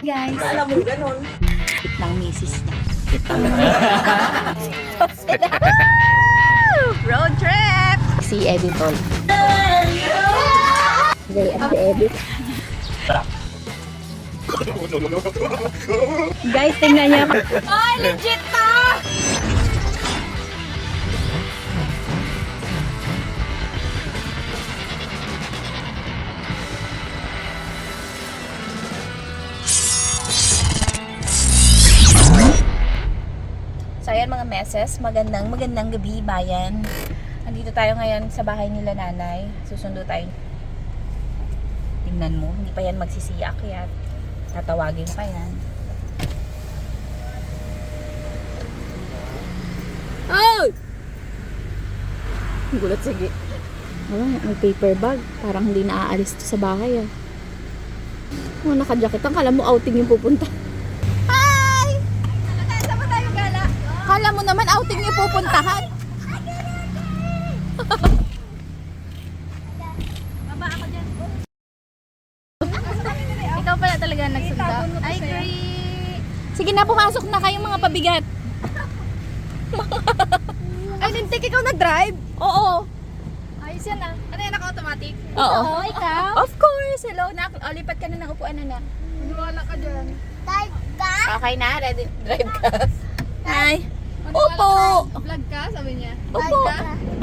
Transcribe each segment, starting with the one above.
guys. Alam mo ganun. Ng misis niya. Road trip! Si Editor. Si Edit. Guys, tingnan niya. Ay, legit to! So ayan mga meses, magandang gabi bayan. Nandito tayo ngayon sa bahay nila nanay. Susundo tayo. Tingnan mo, hindi pa yan magsisiyak yan. Tatawagin pa yan. Oh! Gulat, sige. Oh, may paper bag. Parang hindi naaalis to sa bahay ah. Oh, naka-jacket. Ang kala mo outing yung pupunta. Hi! Saan ba tayo gala? Kala mo naman outing yung pupuntahan. Baba ako dyan. Ikaw pala talaga nagsunda. Ay, great! Sige na, pumasok na kayong mga pabigat. Ay, Lintik, ikaw nag-drive? Oo. Ayos yan ah. Ano yan, naka-automatic? Oo. Ikaw? Of course. Hello, nak. O, lipat ka na ng upuan, anak. Maniwala ka dyan. Drive ka? Okay na, ready. Drive ka. Hi. Opo. Vlog ka, sabi niya. Opo.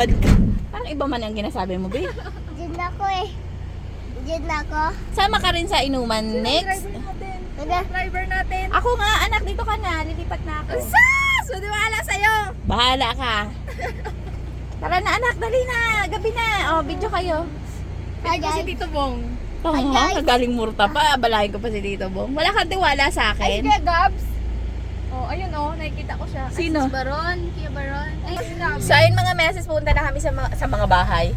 Bad ka. Parang iba man ang ginasabi mo, babe. Diyan ako eh. Diyan ako. Sama ka rin sa inuman next. Driver natin. Ako nga, anak, dito ka na. Lilipat na ako. Sus! Madiwala sa'yo. Bahala ka. Tara na, anak. Dali na. Gabi na. O, video kayo. Pwede ko si Tito Bong. Oo, nagaling murta pa. Balahin ko pa si Tito Bong. Wala kang tiwala sa Ay, akin. sige, Gabs. Oh, ayun oh, nakikita ko siya. Sino? Ay, si Baron. Kuya Baron. Ay, si Gabs. So, ayun mga meses, punta na kami sa mga bahay.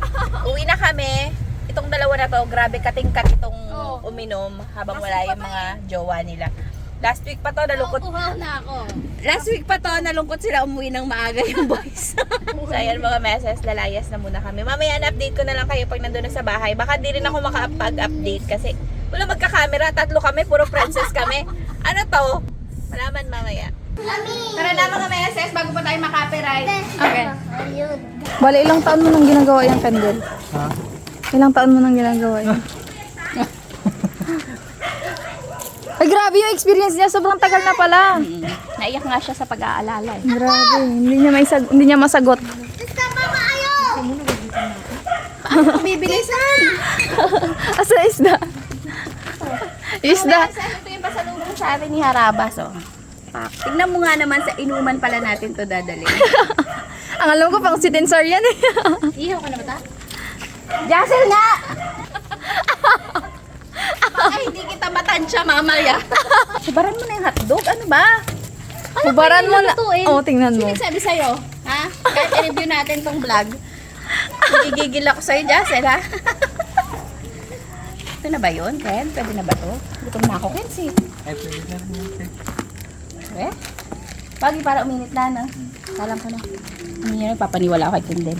Uwi na kami. Itong dalawa na to, grabe katingkat itong uminom habang wala yung mga jowa nila. Last week pa to, nalungkot. Uhaw na ako. Last week pa to, nalungkot sila umuwi ng maaga yung boys. So, ayan mga meses, lalayas na muna kami. Mamaya na-update ko na lang kayo pag nandun na sa bahay. Baka di rin ako makapag-update kasi wala magka-camera. 3 kami, puro princess kami. Ano to? Malaman mamaya. Tara na mga meses, bago pa tayo makapiright. Okay. Ayun. Bale, ilang taon mo nang ginagawa yung candle? Ha? Ilang taon mo nang ginagawa yun? Ay, grabe yung experience niya. Sobrang tagal na pala. Naiyak nga siya sa pag-aalala. Grabe. Hindi niya masagot. Bibilisan! Asa isda? Isda. Ito yung pasalubong sa atin ni Harabas. Oh. Tignan mo nga naman sa inuman pala natin to dadali. Ang alam ko pang si Tensar yan eh. Ihaw ka na ba ta? Jassel nga! Ay, hindi kita matansya, mamaya. Subaran mo na yung hotdog. Ano ba? Hubaran mo na. Oo, tingnan mo. Sino sabi sa'yo? Ha? Kahit i-review natin tong vlog. Gigigil ako sa'yo, Jassel, ha? Ito na ba yun, Ken? Pwede na ba to? Gutom na ako, Ken, si. Ay, pwede na rin yan, sir. Eh? Pagi para uminit na, no? Salam ka na. Hindi nyo papaniwala ako kay Kendall.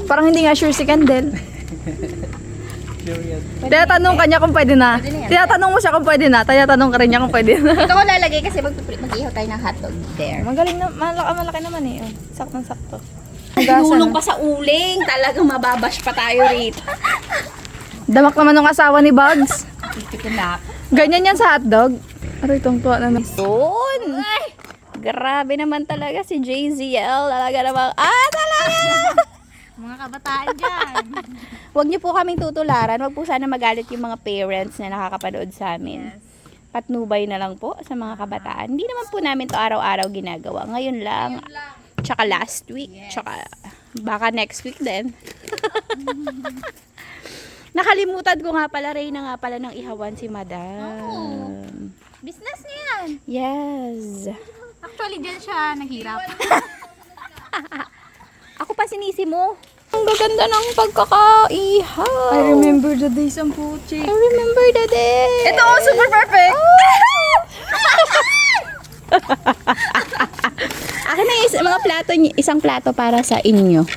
Parang hindi nga sure si Kendall. Sure yan. Tinatanong ka niya kung pwede na. Pwede na yan. Tinatanong mo siya kung pwede na. Tinatanong ka rin niya kung pwede na. Ito ko lalagay kasi mag-ihaw tayo ng hotdog there. Magaling na. Malaki naman eh. Oh, saktong-sakto. Nulong pa sa uling. Talagang mababash pa tayo rito. Damak naman ng asawa ni Bugs. Ito na. Ganyan yan sa hotdog. Aray, itong tuwa na. Doon! Grabe naman talaga si JZL. Talaga namang, talaga! Mga kabataan dyan. Huwag niyo po kaming tutularan. Huwag po sana magalit yung mga parents na nakakapanood sa amin. Patnubay na lang po sa mga kabataan. Hindi naman po namin to araw-araw ginagawa. Ngayon lang. Tsaka last week. Tsaka baka next week din. Nakalimutan ko nga pala, Reyna nga pala ng ihawan si Madam. Business niya yan. Yes. Actually, dyan siya naghirap. Ako pa sinisi mo. Ang gaganda ng pagkakaihaw. I remember the days ang puchi. I remember the day. Ito, super perfect. Akin na mga plato, isang plato para sa inyo.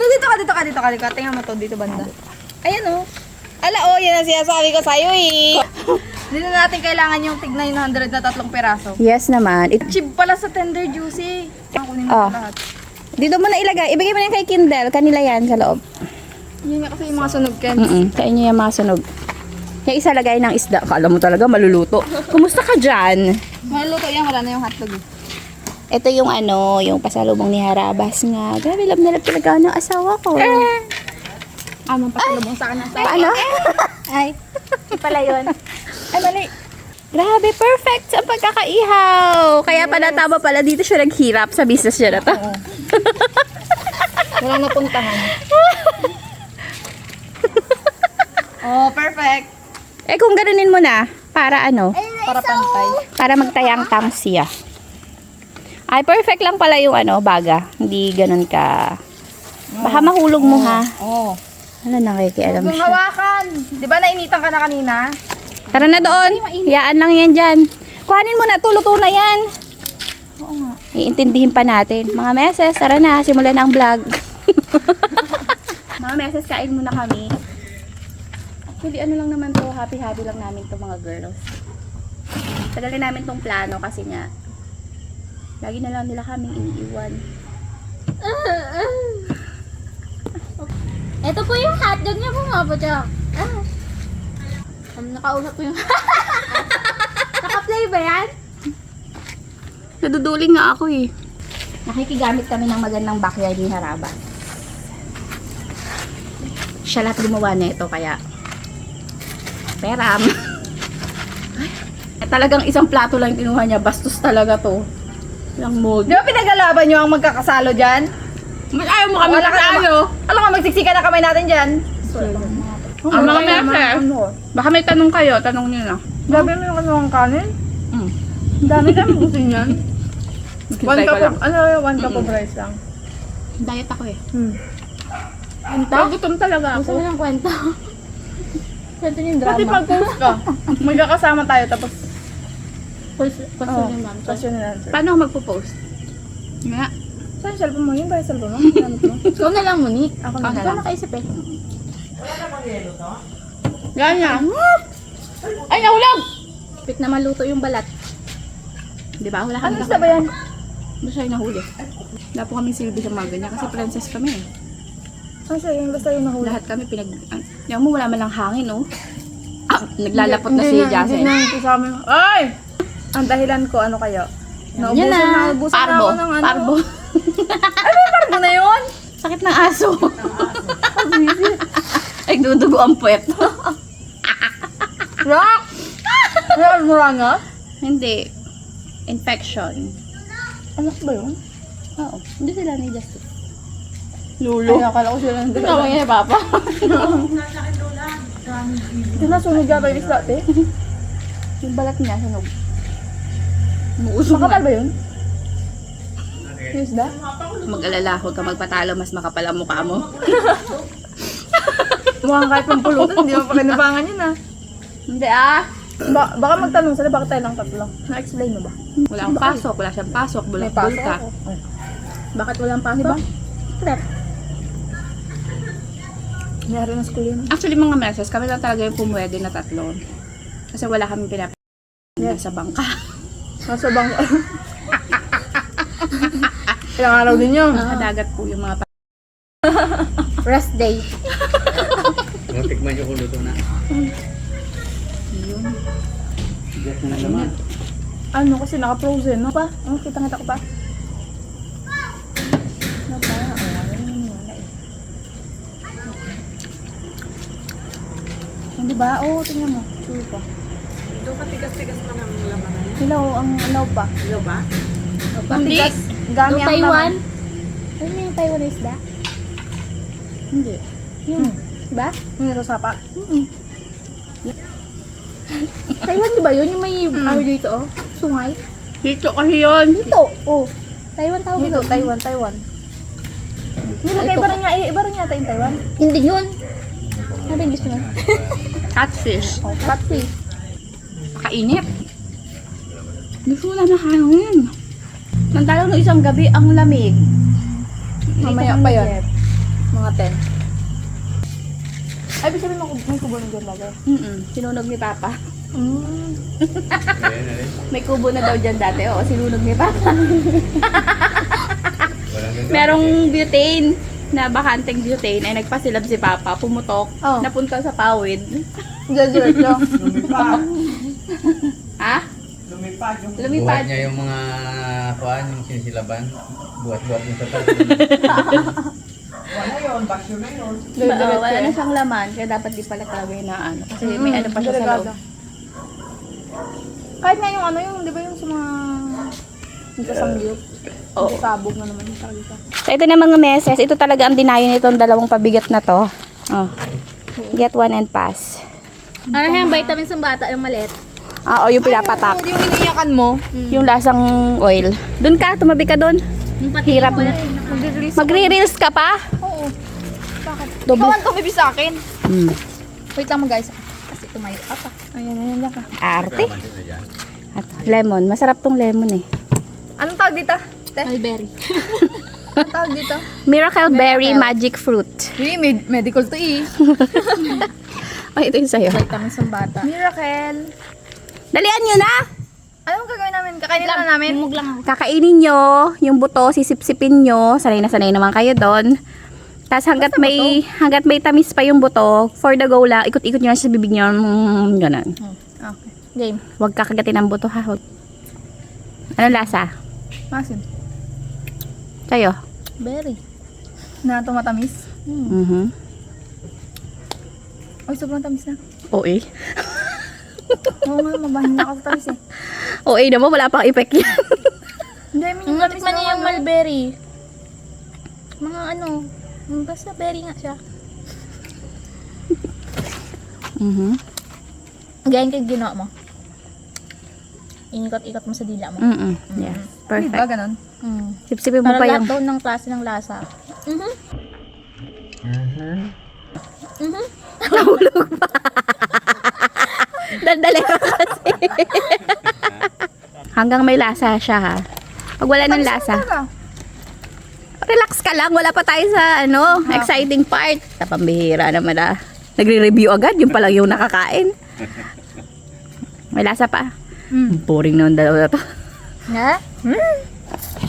Dito ka. Tingnan mo to, dito banda. Ayan o. Ala, yan ang sinasabi ko sa'yo eh. Hindi na natin kailangan yung tig 900 na 3 peraso. Yes naman. Cheap pala sa tender juicy. Kunin mo Ah. lahat. Dito mo na ilagay. Ibigay mo na yan kay Kindle. Kanila yan sa loob. Yun nga kasi yung mga sunog Ken. Sa inyo yung mga sunog. Yung isa lagay ng isda. Kala mo talaga maluluto. Kumusta ka dyan? Maluto yan, wala na yung hotdog. Ito yung ano, yung pasalubong ni Harabas nga. Grabe, love na love talaga ng asawa ko. Amang pasalubong sa akin ng Paano? Ay, pala yun. Ay, mali. Grabe, perfect sa pagkakaihaw. Kaya pala tama pala dito siya naghirap sa business niya na to. Walang napuntahan. Oh, perfect. Eh kung ganunin mo na, para ano? Para pantay. Para magtayang-tang siya. Ay, perfect lang pala yung ano, baga. Hindi ganun ka. Baka mahulog mo ha. Oh. Ano, nakikialam Kung siya. hawakan. Di ba nainitan ka na kanina? Tara na doon. Hiyaan lang yan dyan. Kuhanin mo na, luto na yan. Oo nga. Iintindihin pa natin. Mga meses, tara na, simulan na ang vlog. Mga meses, kain muna kami. Actually, ano lang naman to, happy-happy lang namin to mga girls. Tagalin namin tong plano kasi nga, lagi na lang nila kaming iniiwan. Ito po yung hotdog niya po nga po, Jack. Nakausap ko yung... Naka-play ba yan? Naduduling nga ako eh. Nakikigamit kami ng magandang backyard ni Haraba. Siya lahat gumawa nito kaya peram. Eh, talagang isang plato lang yung kinuha niya. Bastos talaga to. Lang mood. Di ba pinagalaban nyo ang magkakasalo dyan? Ayaw mo kami Wala ka tayo. Alam ka, magsiksika na kamay natin dyan. Ang mga meses. Baka may tanong kayo, tanong niyo na. Grabe mo yung ano ang kanin? Mm. Ang dami gusto niyan. One Hintay ko cup lang. of, one cup of rice lang. Diet ako eh. Kwenta? Gutom talaga Gusto mo ng kwento? Kwento niyo yung Pati drama. pag-post ka, magkakasama tayo tapos Question ni ma'am. question and answer. Paano ako magpo-post? Nga. Saan yung cellphone mo? Yun ba yung cellphone mo? Gamit mo? Ikaw na lang, Monique. Ako Ikaw na na lang. lang. Nakaisip eh. Ganyan. Ay, nahulog! Pit na maluto yung balat. Di ba? Wala kami Ano sa ba yan? Basta yung nahuli. Wala po kami silbi sa mga ganyan kasi princess kami eh. Ano siya yung basta yung nahuli? Lahat kami yung mo wala man lang hangin oh. Naglalapot na si Jasen. Hindi na ito sa amin. Ay! Ang dahilan ko, ano kayo? Yan na. Naubusan na Parbo. ako ng ano. Parbo. Parbo na yun? Sakit ng aso. Ay, dudugo ang puwet. Rock! Rock mo lang nga? Hindi. Infection. Anak ba yun? Oo. Hindi sila ni Justin. Ay, akala ko sila ng Tawag niya ni Papa. Tinasunog yata yung isla, te. Yung balat niya, sunog. Umuusok Makapal na. ba yun? Yung isda? Mag-alala, huwag ka magpatalo, mas makapal ang mukha mo. Mukhang kahit pang pulutan, hindi mo pa kinabangan yun ah. Hindi ah. Baka magtanong sila, bakit tayo lang tatlo? Na-explain mo ba? Wala akong pasok, wala siyang pasok, bulak-bulak ka. Bakit walang pasok? Diba? Prep. Mayroon na school yun. Actually, mga meses, kami lang talaga yung pumwede na tatlo. Kasi wala kami sa bangka. Nasa bang... Ilang araw din yun. Sa dagat po yung mga Rest day. Tikman yung ulo to na. yun. Gas na naman. Ano kasi naka-frozen, no? Pa? Oh, kitang-kita ko pa. Ano ba? Hindi ba? Oo, tingnan mo. Sure pa. Ito katigas-tigas na ng laman. Hilaw, ang hilaw pa. Hello ba? Hindi. Gami Yung ang Taiwan? laman. Ano yung Taiwan na isda? Hindi. Diba? Yung nasa sapa. Taiwan di ba yun? Yung may ano dito oh? Sungay? Dito kasi yun. Dito. Oh. Taiwan tawag Dito, dito. Taiwan. Hindi ba iba rin yata yung Taiwan? Hindi yun. Ano yung gusto mo? Catfish. Oh, catfish. Makainit. Gusto wala na hangin. Nantalo no isang gabi ang lamig. Mamaya pa yun. Mga 10. Ay, ibig sabihin may kubo ng dyan bagay. Sinunog ni Papa. Ayan na rin. May kubo na daw dyan dati. Oo, sinunog ni Papa. Walang ganda. Merong butane na bakanteng butane ay nagpasilab si Papa, pumutok, Oh. napunta sa pawid. Diretso. Ha? Buhat Lumipad. niya yung mga kuhan, yung sinisilaban. Buhat-buhat yung tatal. Wala na siyang laman, kaya dapat di pala talaga na ano. Kasi may ano pa siya sa loob. Kahit nga yung ano, yung, di ba yung sa mga nagsasangyup? Oo. Sabog na naman yung talaga. So ito na mga meses, ito talaga ang dinayo nitong dalawang pabigat na to. Oh. Get one and pass. Ano yung vitamins ng bata, yung maliit? Oo, yung pinapatak. Yung iniiyakan mo, Yung lasang oil. Doon ka, tumabi ka doon. Yung pati Hirap na. Magre-reels ka pa? oo. Bakit? Doble. Ikaw ang tumibi sa akin. Hmm. Wait lang mo guys. Kasi tumayo ka pa. Ayan ka. Arte. Kaman sila dyan. At lemon. Masarap tong lemon eh. Anong tawag dito? Mulberry. Anong tawag dito? Miracle Berry Magic Fruit. Medical to Oh, ito yung sa'yo. Vitamins ng bata. Miracle. Dalian nyo na! Anong gagawin namin? Kakainin na namin? Mumug lang ako. Kakainin nyo yung buto, sisip-sipin nyo. Sanay na sanay naman kayo doon. Tapos hanggat may tamis pa yung buto, for the go lang, ikot-ikot nyo lang sa bibig nyo. Ganun. Okay. Game. Huwag kakagatin ang buto ha. Anong lasa? Masin. Sa'yo? Berry. Na tumatamis. Mhm. Ay, sobrang tamis na. OA. Oo nga, mabahin na ako sa tamis eh. OA naman, wala pang effect yan. Hindi, I mean, Yung tamis natikman niya na yung ano. mulberry. Mga ano, basta berry nga siya. Mhm. Ganyan kayo ginawa mo. Inikot-ikot mo sa dila mo. Mm-mm. Yes. Di ba, Perfect. ganun? Mm. Sip-sipin mo Para pa lahat yung... daw ng klase ng lasa. Mhm. Mhm. Dandali ka kasi. Hanggang may lasa siya ha. Pag wala ng lasa, Talaga. relax ka lang. Wala pa tayo sa exciting part. Sa pambihira naman ah. Nagre-review agad. Yung palang yung nakakain. May lasa pa. Boring naman dalawa na to. Nga?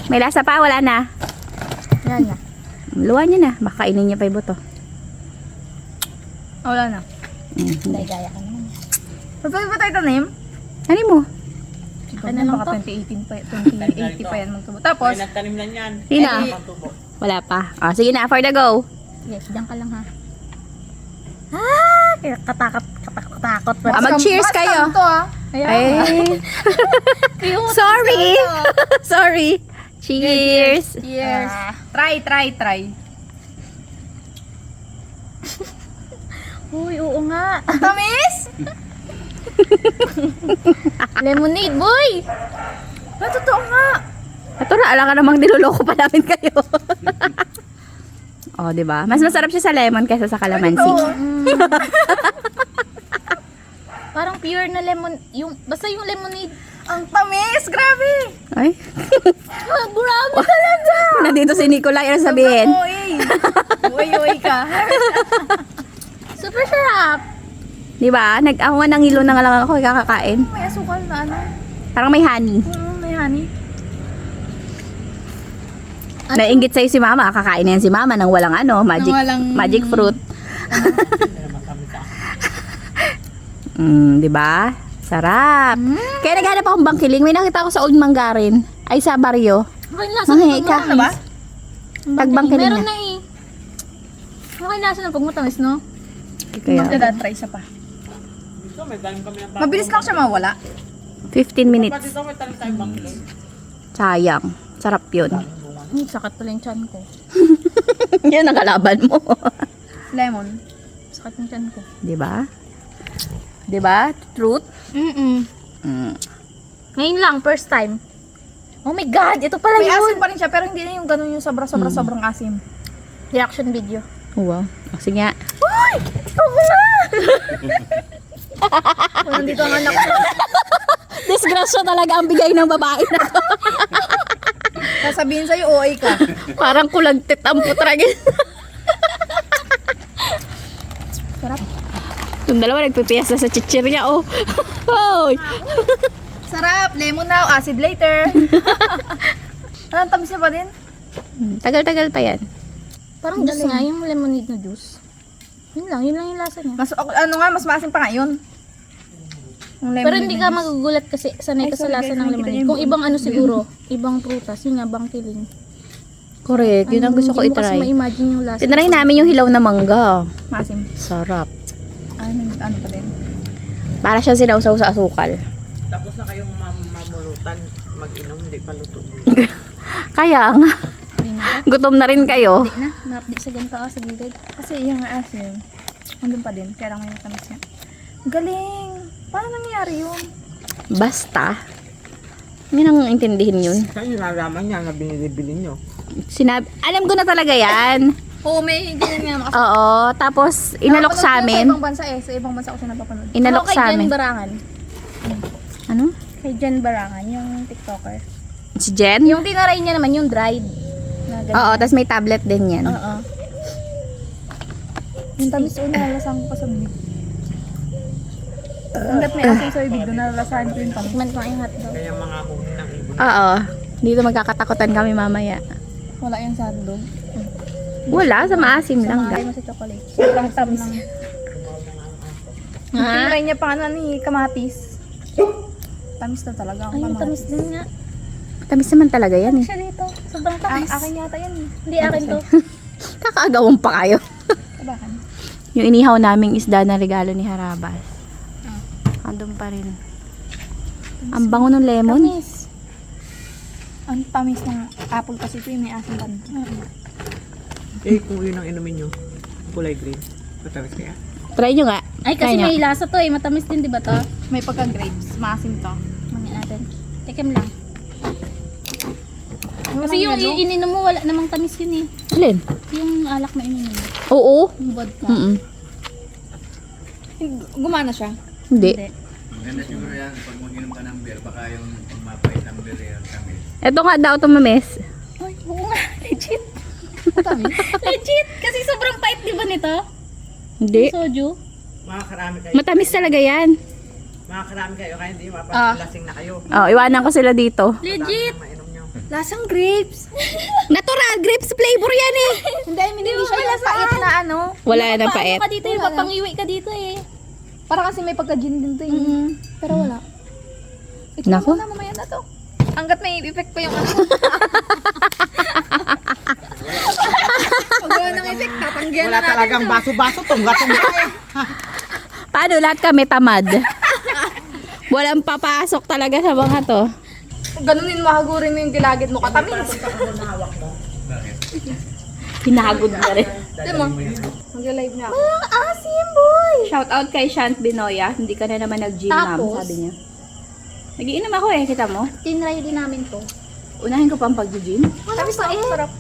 May lasa pa, wala na. Yan na. Luwan niya na. Makainin niya pa yung buto. Oh, wala na. Daya-daya ka naman. Pagpapit ba tayo tanim? Ano mo? Ano lang Baka to? 2018 pa, 2080 pa yan magtubo. Tapos, Sino? Wala pa. Ah, sige na, for the go. Yes, diyan ka lang ha. Ah! Katakot. Ah, mag-cheers bukas kayo. kami to, ah. Ayan. Ay. Sorry. Sorry. Cheers. Cheers. Try. Uy, oo nga. Tamis? Lemonade, boy! Ba, totoo nga. Ito na, alam ka namang niloloko pa namin kayo. Oh, di ba? Mas masarap siya sa lemon kaysa sa calamansi. Parang pure na lemon. Basta yung lemonade. Ang tamis, grabe. Ay. Ah, grabe talaga! Nandito si Nicolay, ano sabihin? Uy ka. Super sarap! Di ba? Nag-awa ng ilo na nga lang ako kakakain. May asukal na ano. Parang may honey. May honey. Nainggit sa'yo si mama. Kakain na yan si mama ng walang magic fruit. Di ba? Sarap. Kaya naghanap akong bangkiling. May nakita ko sa Old Manggarin. Ay, sa baryo. Okay, lasa Manghi ng ka. Ano ba? Pagbangkiling Meron na. na eh. Okay, lasa ng pagmatamis, no? Kaya, Magdada-try siya pa. Mabilis lang siya mawala. 15 minutes. Sayang. Sarap yun. Sakit pala yung chan ko. Yan ang kalaban mo. Lemon. Sakit yung chan ko. Di ba? Di ba? Truth? Mm-mm. Mm. Ngayon lang, first time. Oh my God! Ito pala May yun! asim pa rin siya, pero hindi na yung ganun yung sobrang asim. Reaction video. Wow. Kasi nga. Nandito ang anak ko. Disgrasya talaga ang bigay ng babae na to. Sasabihin sa'yo, OA ka. Parang kulagtit ang putragin. Sarap. Yung dalawa nagpipiyasa sa chichirya, oh. Hoy! Sarap! Lemon now, acid later. Anong tamis niya pa din? Tagal-tagal pa yan. Parang juice nga, yung lemonade na juice. Yun lang yung lasa niya. Mas maasim pa nga yun. Yung lemon Pero hindi ka magugulat kasi sanay ka sa lasa ng lemonade. Kung ibang ano siguro, ibang prutas, yun nga, bangkiling. Correct. Yun ang gusto ko Hindi mo kasi itry. ma-imagine yung lasa. Tinry namin yung hilaw na mangga. Maasim. Sarap. Ano pa din? Para siya sinausaw sa asukal. Tapos na kayong mamulutan, mag-inom, hindi pa luto. Kaya nga. Gutom na rin kayo. Hindi na, na-update sa ganito sa gilid. Kasi yung asim, andun pa din. Kaya lang ngayon tamis niya. Galing! Paano nangyayari yun? Basta. Hindi nang intindihin yun. Saan yung nalaman niya na binili nyo? Alam ko na talaga yan. Oo, may ganyan nga. Oo. Tapos, inalok sa Sa amin. ibang bansa eh. Sa ibang bansa ko siya napapanood. Inalok Ako kay sa Jen amin. Barangan. Ano? Kay Jen Barangan, yung TikToker. Si Jen? Yung tinaray niya naman, yung dried. Na ganun. Oo, tapos may tablet din yan. Oo. Yung tamis ko, nalalasahan ko pa sa bibig. Hanggat may asim sa bibig doon, nalalasahan ko yung tamis. Tikman ko nga yung hotdog. Kaya mga huni ng ibon. Oo. Dito magkakatakutan kami mamaya. Wala yung sa handog. Wala, sa maasim lang. Samahay mo sa chocolate. Sobrang tamis niya. Ha? Tinry niya pa ano ni kamatis. Tamis na talaga ang Ay, yung kamatis. tamis din nga. Tamis naman talaga yan eh. Siya dito. Sobrang tamis. Akin yata yan eh. Hindi akin to. Kakaagawang pa kayo. Tabakan. Yung inihaw naming isda na regalo ni Harabas. Andun pa rin. Ang bango ng lemon. Tamis. Ang tamis ng apple kasi ito yung may asim pa. Eh, kung yun ang inumin nyo, kulay green. Matamis kaya? Try nyo nga. Ay, kasi Try nyo. may lasa to eh. Matamis din, di ba to? May pagka-grapes. Maasim to. Mangyan natin. Tikim lang. Ano Kasi yung ininom mo, wala namang tamis yun eh. Alin? Yung alak na ininom mo. Oo. Yung vodka. Mm-mm. Gumana siya. Hindi. Maganda siguro yan pag mag-inom ka ng beer, baka yung pagmapait ng beer yan kami. Ito nga daw tumamis. Ay, oo nga. Legit. Legit. Kasi sobrang pait, di ba nito? Hindi. Yung soju. Makakarami kayo. Matamis talaga yan. Makakarami kayo, kaya hindi mapalasing na kayo. Oh, iwanan ko sila dito. Legit. Mainom nyo. Lasang grapes. Natural grapes flavor yan eh. Hindi, hindi siya yung pait na ano. Wala na Paano pait. ka dito eh. Papangiwi ka dito eh. Para kasi may pagka-gin din to eh. Pero wala. Ito Nako. na mamaya na to. Hanggat may effect pa yung ano. Pag wala ng effect, tatanggihan Wala na natin talagang to. baso-baso, tungga-tungga eh. Paano lahat kami tamad? Walang papasok talaga sa mga to. Ganunin mo, hagurin mo yung gilagid mo katamis. Hinagod na rin. Di mo? Mag-live na ako. Asim boy! Shout out kay Shant Binoya. Hindi ka na naman nag-gym ma'am, Tapos? sabi niya. Nagiinom ako eh, kita mo? Tinry din namin to. Unahin ko pa ang pag-gym. Tamis na eh. Sarap.